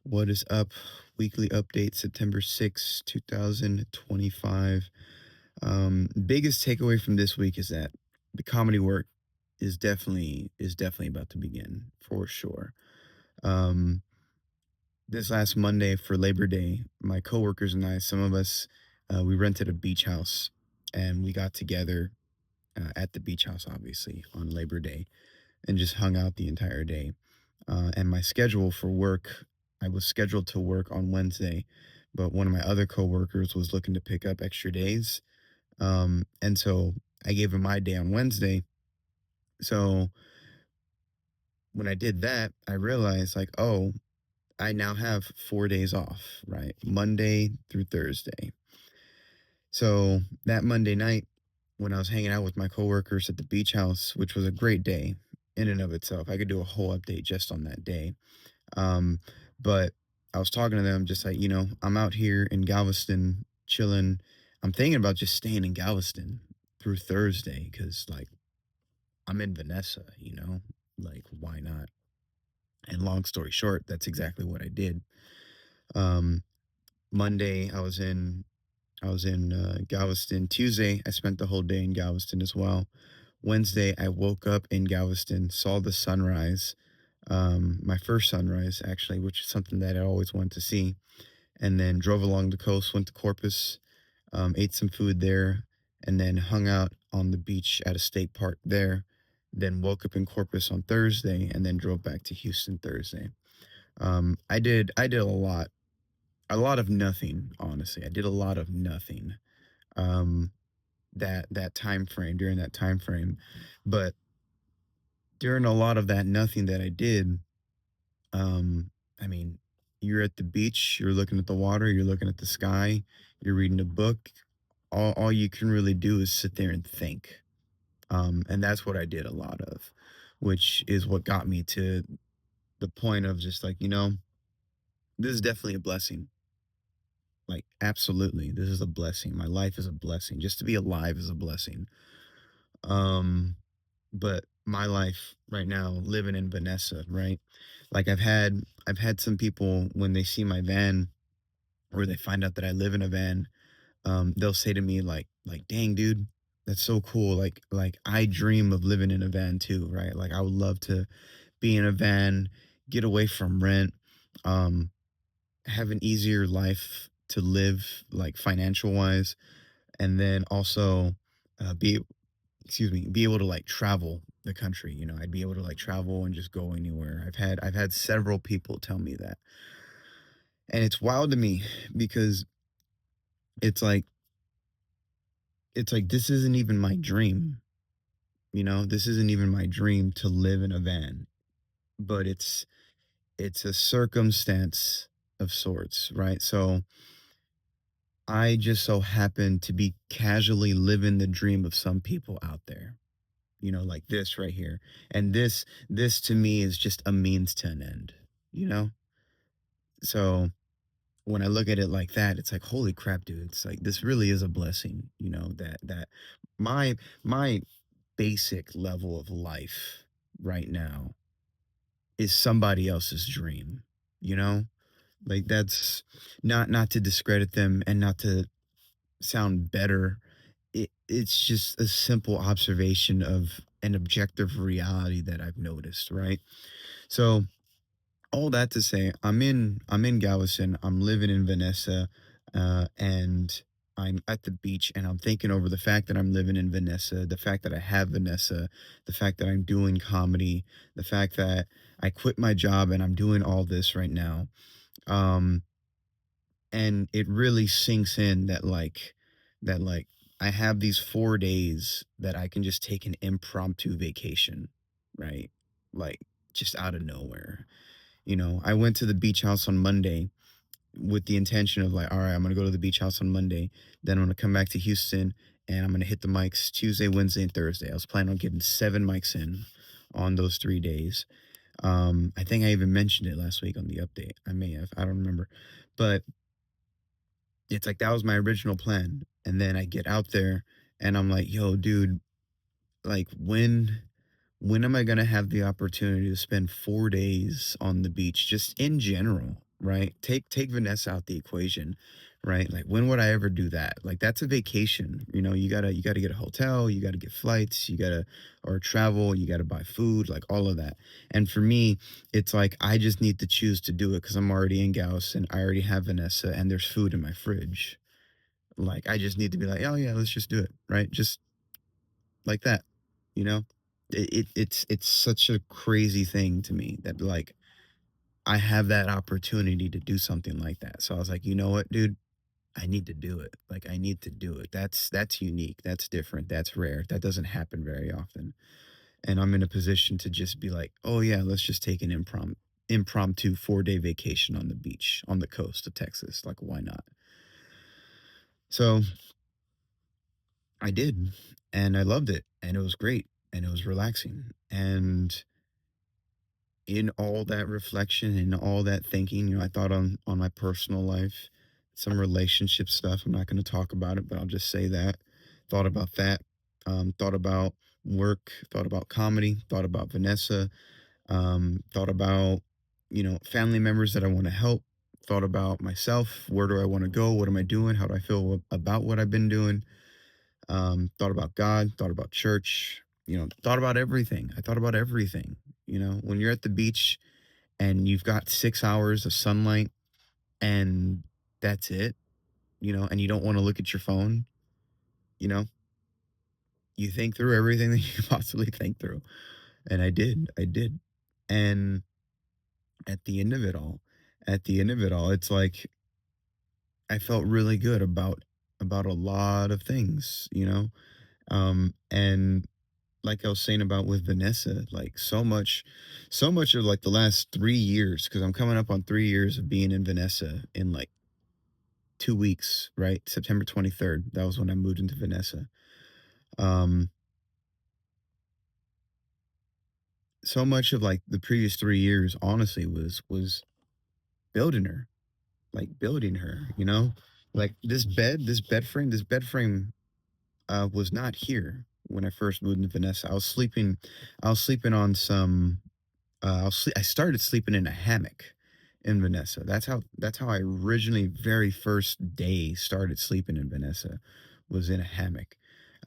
What is up? Weekly update, September 6th, 2025. Biggest takeaway from this week is that the comedy work is definitely about to begin for sure. Um, this last Monday for Labor Day, my coworkers and I, some of us, we rented a beach house and we got together at the beach house, obviously on Labor Day, and just hung out the entire day. And my schedule for work, I was scheduled to work on Wednesday, but one of my other coworkers was looking to pick up extra days. And so I gave him my day on Wednesday. So when I did that, I realized like, oh, I now have 4 days off, right? Monday through Thursday. So that Monday night, when I was hanging out with my coworkers at the beach house, which was a great day in and of itself, I could do a whole update just on that day. Um, but I was talking to them just like, I'm out here in Galveston chilling. I'm thinking about just staying in Galveston through Thursday because, like, I'm in Vanessa, like, why not? And long story short, that's exactly what I did. Um, Monday, I was in Galveston. Tuesday, I spent the whole day in Galveston as well. Wednesday, I woke up in Galveston, saw the sunrise, my first sunrise actually, which is something that I always wanted to see, and then drove along the coast, went to Corpus, ate some food there, and then hung out on the beach at a state park there. Then woke up in Corpus on Thursday, and then drove back to Houston Thursday. I did a lot of nothing. Honestly, I did a lot of nothing. Um, that time frame during that time frame, but during a lot of that nothing that I did, I mean, you're at the beach, you're looking at the water, you're looking at the sky, you're reading a book. All you can really do is sit there and think. And that's what I did a lot of, which is what got me to the point of just like, this is definitely a blessing. Like, absolutely, this is a blessing. My life is a blessing. Just to be alive is a blessing. Um, but my life right now, living in Vanessa, right? Like I've had some people when they see my van or they find out that I live in a van, they'll say to me like, "Dang, dude, that's so cool. Like I dream of living in a van too, right? Like I would love to be in a van, get away from rent, um, have an easier life to live, like financial wise, and then also be be able to like travel the country. I'd be able to like travel and just go anywhere. I've had several people tell me that, and it's wild to me because it's like this isn't even my dream. This isn't even my dream to live in a van, but it's a circumstance of sorts, right? So I just so happen to be casually living the dream of some people out there, like this right here. And this to me is just a means to an end, you know? So when I look at it like that, it's like, holy crap, dude. It's like this really is a blessing, that my basic level of life right now is somebody else's dream, you know? Like that's not to discredit them and not to sound better. It's just a simple observation of an objective reality that I've noticed, right? So all that to say, I'm in Galveston. I'm living in Vanessa, and I'm at the beach, and I'm thinking over the fact that I'm living in Vanessa, the fact that I have Vanessa, the fact that I'm doing comedy, the fact that I quit my job and I'm doing all this right now. Um, and it really sinks in that I have these 4 days that I can just take an impromptu vacation, right? Like just out of nowhere. I went to the beach house on Monday with the intention of like, all right, I'm gonna go to the beach house on Monday, then I'm gonna come back to Houston and I'm gonna hit the mics Tuesday, Wednesday, and Thursday. I was planning on getting 7 mics in on those 3 days. I think I even mentioned it last week on the update. I may have, I don't remember. But it's like that was my original plan. And then I get out there and I'm like, yo, dude, like when am I gonna have the opportunity to spend 4 days on the beach just in general, right? Take Vanessa out the equation, right? Like when would I ever do that? Like that's a vacation. You know, you gotta get a hotel, you gotta get flights, you gotta or travel, you gotta buy food, like all of that. And for me, it's like I just need to choose to do it because I'm already in Gauss and I already have Vanessa and there's food in my fridge. Like I just need to be like, oh yeah, let's just do it, right? Just like that, you know. It's such a crazy thing to me that like I have that opportunity to do something like that. So I was like, you know what, dude, I need to do it. Like I need to do it. That's unique. That's different. That's rare. That doesn't happen very often. And I'm in a position to just be like, oh yeah, let's just take an impromptu 4 day vacation on the beach on the coast of Texas. Like why not? So I did, and I loved it, and it was great, and it was relaxing. And in all that reflection and all that thinking, I thought on my personal life, some relationship stuff. I'm not going to talk about it, but I'll just say that. Thought about that. Thought about work. Thought about comedy. Thought about Vanessa. Thought about family members that I want to help. Thought about myself. Where do I want to go? What am I doing? How do I feel about what I've been doing? Thought about God, thought about church, thought about everything. I thought about everything. When you're at the beach and you've got 6 hours of sunlight and that's it, and you don't want to look at your phone, you know, you think through everything that you could possibly think through. And I did. And at the end of it all, it's like I felt really good about a lot of things, and like I was saying about with Vanessa, like so much of like the last 3 years, because I'm coming up on 3 years of being in Vanessa in like 2 weeks, right? September 23rd. That was when I moved into Vanessa. Um, so much of like the previous 3 years, honestly, was building her, like building her, like this bed frame was not here when I first moved into Vanessa. I was sleeping on some I started sleeping in a hammock in Vanessa. That's how I originally very first day started sleeping in Vanessa was in a hammock.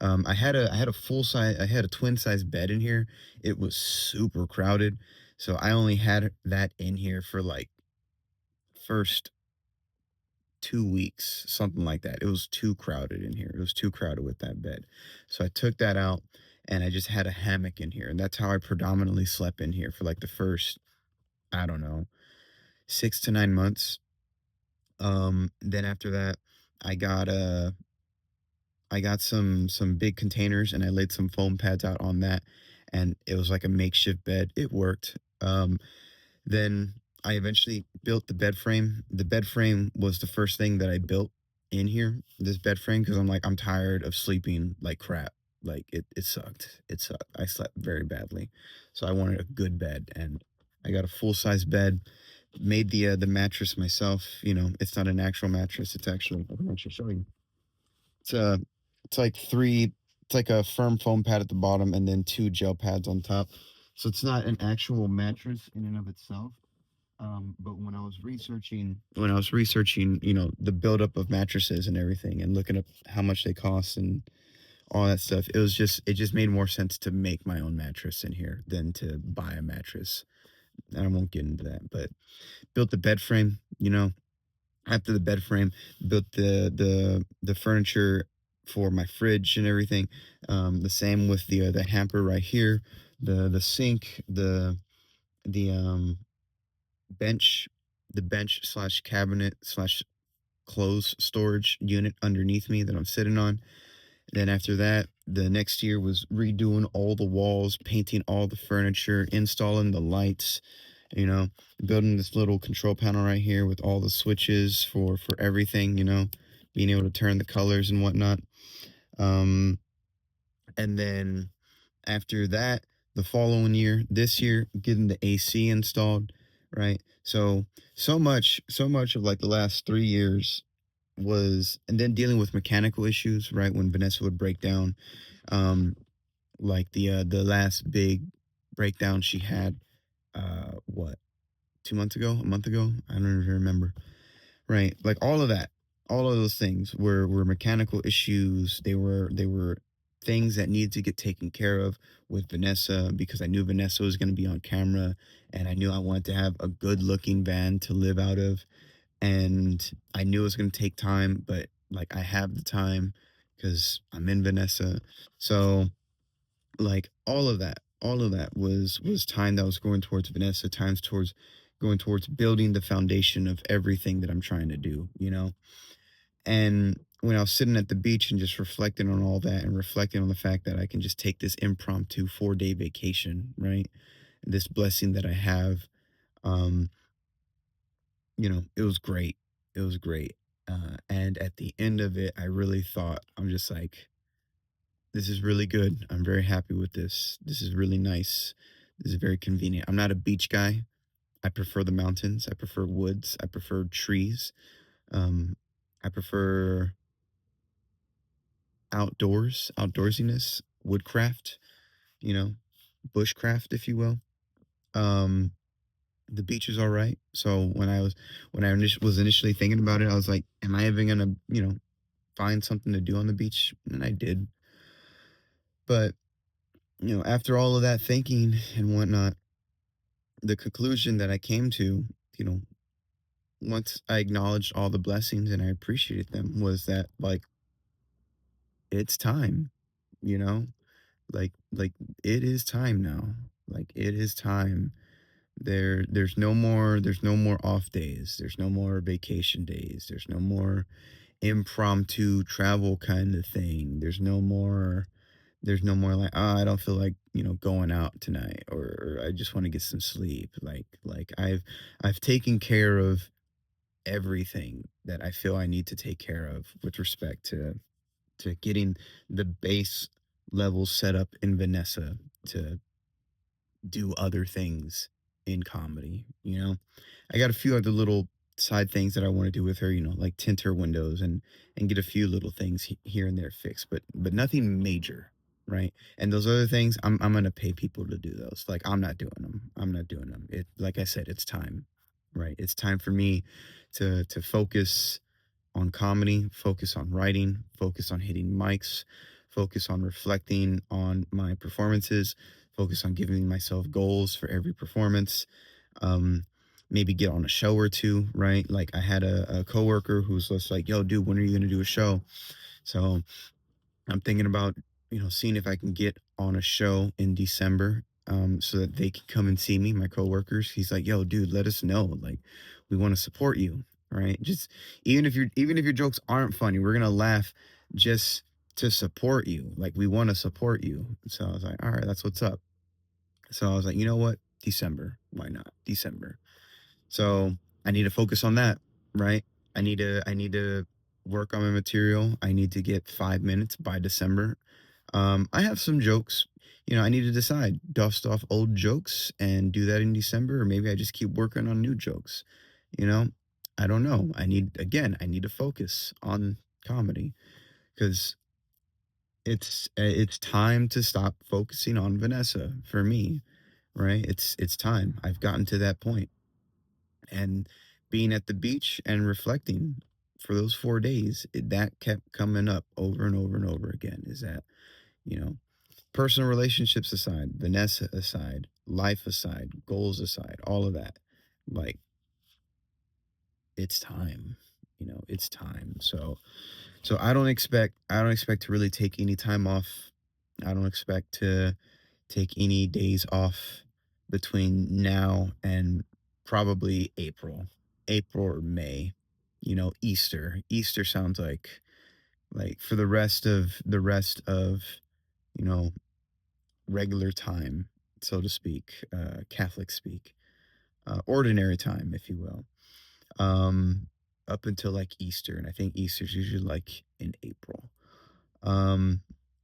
I had a twin size bed in here. It was super crowded, so I only had that in here for like first 2 weeks, something like that. It was too crowded in here. It was too crowded with that bed, so I took that out and I just had a hammock in here, and that's how I predominantly slept in here for like the first, I don't know, 6 to 9 months. Then after that, I got I got some big containers and I laid some foam pads out on that, and it was like a makeshift bed. It worked. Then I eventually built the bed frame. The bed frame was the first thing that I built in here. This bed frame because I'm like I'm tired of sleeping like crap. Like it sucked. It sucked. I slept very badly, so I wanted a good bed, and I got a full size bed. Made the mattress myself. It's not an actual mattress. It's actually I can actually show you. It's a it's like three. It's like a firm foam pad at the bottom and then two gel pads on top. So it's not an actual mattress in and of itself. But when I was researching, the buildup of mattresses and everything, and looking up how much they cost and all that stuff, it just made more sense to make my own mattress in here than to buy a mattress. And I won't get into that, but built the bed frame. After the bed frame, built the furniture for my fridge and everything. The same with the hamper right here, the sink, the bench, the bench slash cabinet slash clothes storage unit underneath me that I'm sitting on. Then after that, the next year was redoing all the walls, painting all the furniture, installing the lights, you know, building this little control panel right here with all the switches for everything, being able to turn the colors and whatnot. Um, and then after that, the following year, this year, getting the AC installed, right? So much of like the last 3 years was, and then dealing with mechanical issues, right? When Vanessa would break down, um, like the last big breakdown she had, what? 2 months ago, a month ago. I don't even remember. Right. Like all of that, all of those things were mechanical issues. They were things that needed to get taken care of with Vanessa because I knew Vanessa was going to be on camera and I knew I wanted to have a good looking van to live out of. And I knew it was going to take time, but like I have the time because I'm in Vanessa. So like all of that was time that was going towards Vanessa, times towards going towards building the foundation of everything that I'm trying to do, you know? And when I was sitting at the beach and just reflecting on all that and reflecting on the fact that I can just take this impromptu 4 day vacation, right? This blessing that I have, um, it was great. It was great. And at the end of it, I really thought, I'm just like, this is really good. I'm very happy with this. This is really nice. This is very convenient. I'm not a beach guy. I prefer the mountains. I prefer woods. I prefer trees. Um, I prefer outdoorsiness, woodcraft, you know, bushcraft, if you will. Um, the beach is all right. So when I was initially thinking about it, I was like, am I even gonna, find something to do on the beach? And I did. But after all of that thinking and whatnot, the conclusion that I came to, you know, once I acknowledged all the blessings and I appreciated them, was that like it's time, you know, like it is time now. Like it is time. There's no more off days. There's no more vacation days. There's no more impromptu travel kind of thing. There's no more like, I don't feel like, going out tonight, or I just want to get some sleep. Like I've taken care of everything that I feel I need to take care of with respect to getting the base level set up in Vanessa to do other things in comedy, you know? I got a few other little side things that I want to do with her, like tint her windows and get a few little things here and there fixed, but nothing major, right? And those other things, I'm gonna pay people to do those. Like I'm not doing them. I'm not doing them. It like I said, it's time, right? It's time for me to focus on comedy, focus on writing, focus on hitting mics, focus on reflecting on my performances, focus on giving myself goals for every performance. Um, Maybe get on a show or two, right? Like I had a coworker who's just like, "Yo, dude, when are you gonna do a show?" So I'm thinking about, seeing if I can get on a show in December, so that they can come and see me, my coworkers. He's like, "Yo, dude, let us know. Like, we want to support you, right? Just even if your jokes aren't funny, we're gonna laugh just to support you. Like, we want to support you." So I was like, "All right, that's what's up." So I was like, "You know what? December. Why not? December." So I need to focus on that, right? I need to work on my material. I need to get 5 minutes by December. I have some jokes. I need to decide, dust off old jokes and do that in December, or maybe I just keep working on new jokes. You know, I don't know. I need to focus on comedy because it's time to stop focusing on Vanessa for me, right? It's time. I've gotten to that point, and being at the beach and reflecting for those 4 days, that kept coming up over and over and over again. Is that you know personal relationships aside, Vanessa aside, life aside, goals aside, all of that, like it's time. It's time. So I don't expect to really take any time off. I don't expect to take any days off between now and probably April or May. Easter. Easter sounds like for the rest of you know regular time, so to speak, Catholic speak, ordinary time, if you will, um, up until like Easter. And I think Easter's usually like in April, um,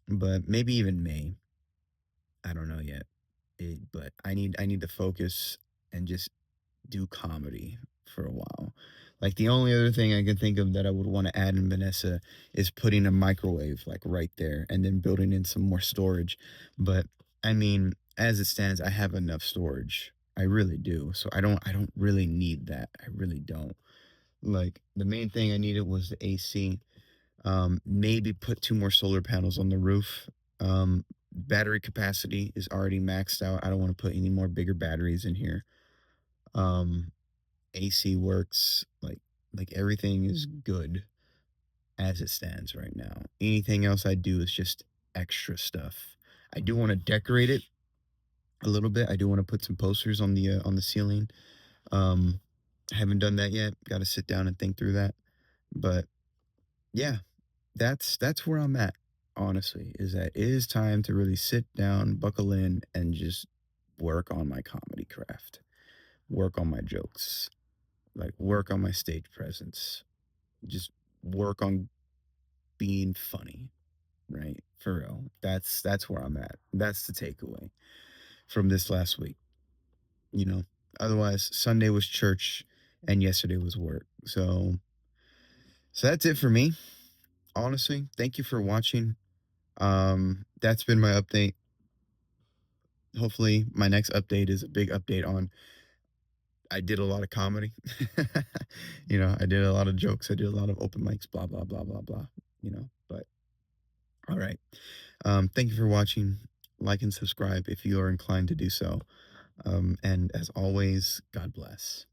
but maybe even May. I don't know yet. But I need to focus and just do comedy for a while. Like the only other thing I can think of that I would want to add in Vanessa is putting a microwave like right there and then building in some more storage. But I mean, as it stands, I have enough storage. I really do. So I don't really need that. I really don't. Like the main thing I needed was the AC. Maybe put two more solar panels on the roof. Battery capacity is already maxed out. I don't want to put any more bigger batteries in here. Um, AC works like everything is good as it stands right now. Anything else I do is just extra stuff. I do want to decorate it a little bit. I do want to put some posters on the ceiling. Um, I haven't done that yet. Got to sit down and think through that. But yeah, that's where I'm at. Honestly, is that it is time to really sit down, buckle in, and just work on my comedy craft, work on my jokes, like work on my stage presence, just work on being funny, right? For real. That's where I'm at. That's the takeaway from this last week, you know. Otherwise, Sunday was church and yesterday was work. So that's it for me. Honestly, thank you for watching. That's been my update. Hopefully, my next update is a big update on I did a lot of comedy. I did a lot of jokes. I did a lot of open mics, blah blah blah blah blah, but all right. Thank you for watching. Like and subscribe if you are inclined to do so. And as always, God bless.